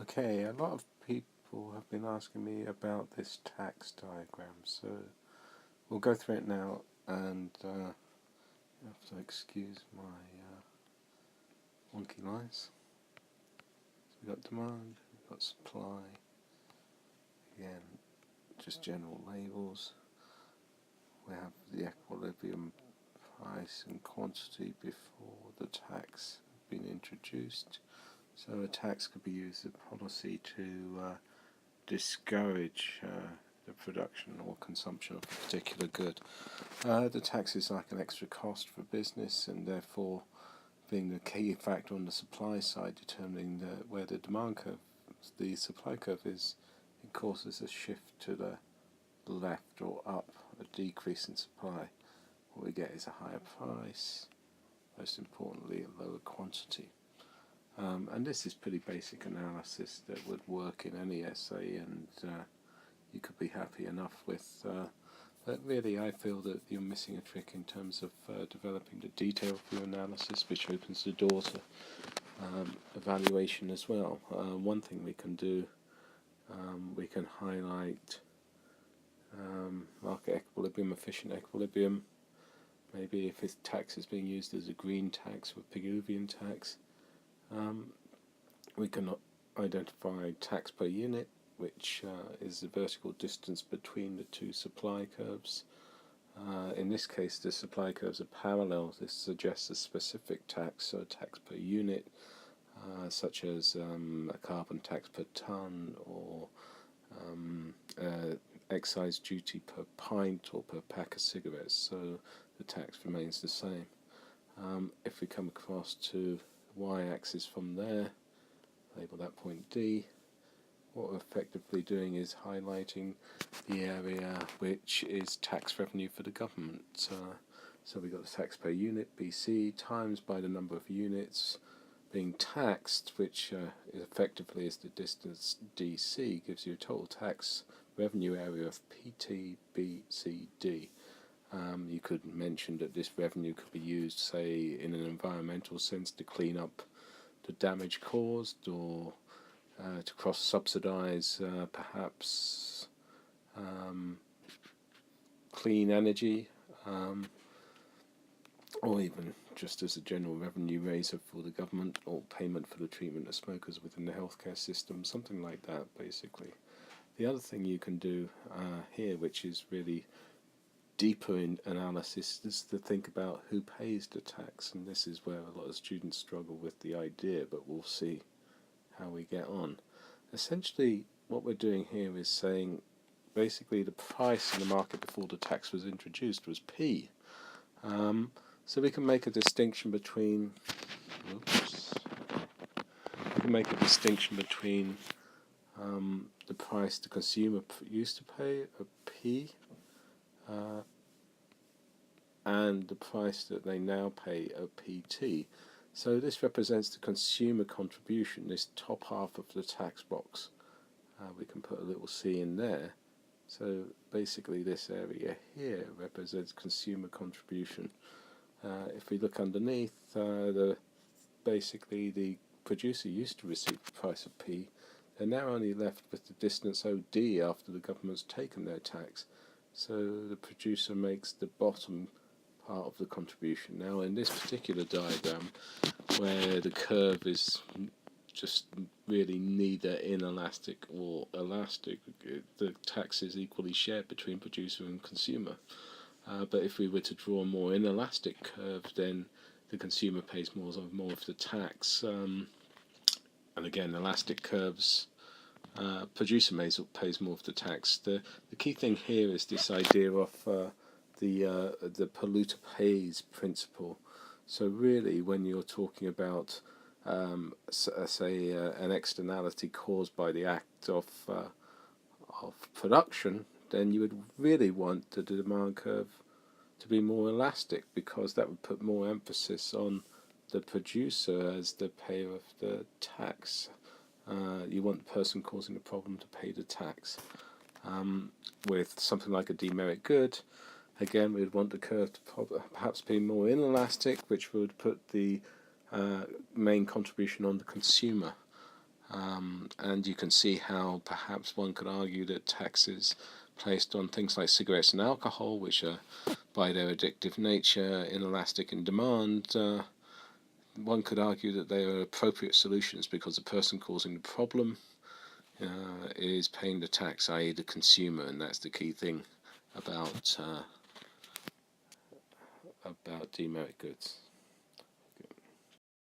Okay, a lot of people have been asking me about this tax diagram, so we'll go through it now, and you have to excuse my wonky lines. So we've got demand, we've got supply, again, just general labels. We have the equilibrium price and quantity before the tax has been introduced. So a tax could be used as a policy to discourage the production or consumption of a particular good. The tax is like an extra cost for business, and therefore being the key factor on the supply side, determining where the demand curve, the supply curve is, it causes a shift to the left or up, a decrease in supply. What we get is a higher price, most importantly a lower quantity. And this is pretty basic analysis that would work in any essay, and you could be happy enough with. But really, I feel that you're missing a trick in terms of developing the detail of your analysis, which opens the door to evaluation as well. One thing we can do, we can highlight market equilibrium, efficient equilibrium. Maybe if this tax is being used as a green tax or Pigouvian tax, we can identify tax per unit, which is the vertical distance between the two supply curves. In this case, the supply curves are parallel. This suggests a specific tax, so a tax per unit, such as a carbon tax per tonne, or excise duty per pint or per pack of cigarettes, so the tax remains the same. If we come across to y-axis from there, label that point D, what we're effectively doing is highlighting the area which is tax revenue for the government. So we've got the tax per unit, BC, times by the number of units being taxed, which effectively is the distance DC, gives you a total tax revenue area of PTBCD. You could mention that this revenue could be used, say, in an environmental sense to clean up the damage caused, or to cross-subsidise perhaps clean energy, or even just as a general revenue raiser for the government, or payment for the treatment of smokers within the healthcare system, something like that, basically. The other thing you can do here, which is really deeper in analysis, is to think about who pays the tax, and this is where a lot of students struggle with the idea, but we'll see how we get on. Essentially, what we're doing here is saying basically the price in the market before the tax was introduced was P. So we can make a distinction between the price the consumer used to pay, a P, and the price that they now pay, a PT. So this represents the consumer contribution, this top half of the tax box. We can put a little c in there. So basically this area here represents consumer contribution. If we look underneath, basically the producer used to receive the price of P. They're now only left with the distance OD after the government's taken their tax. So the producer makes the bottom part of the contribution. Now in this particular diagram, where the curve is just really neither inelastic or elastic, the tax is equally shared between producer and consumer. But if we were to draw a more inelastic curve, then the consumer pays more of the tax. And again, elastic curves, producer pays more of the tax. The key thing here is this idea of the polluter pays principle. So really, when you're talking about say an externality caused by the act of production, then you would really want the demand curve to be more elastic, because that would put more emphasis on the producer as the payer of the tax. You want the person causing the problem to pay the tax. With something like a demerit good, again, we'd want the curve to perhaps be more inelastic, which would put the main contribution on the consumer. And you can see how perhaps one could argue that taxes placed on things like cigarettes and alcohol, which are by their addictive nature inelastic in demand, one could argue that they are appropriate solutions because the person causing the problem is paying the tax, i.e. the consumer, and that's the key thing about demerit goods.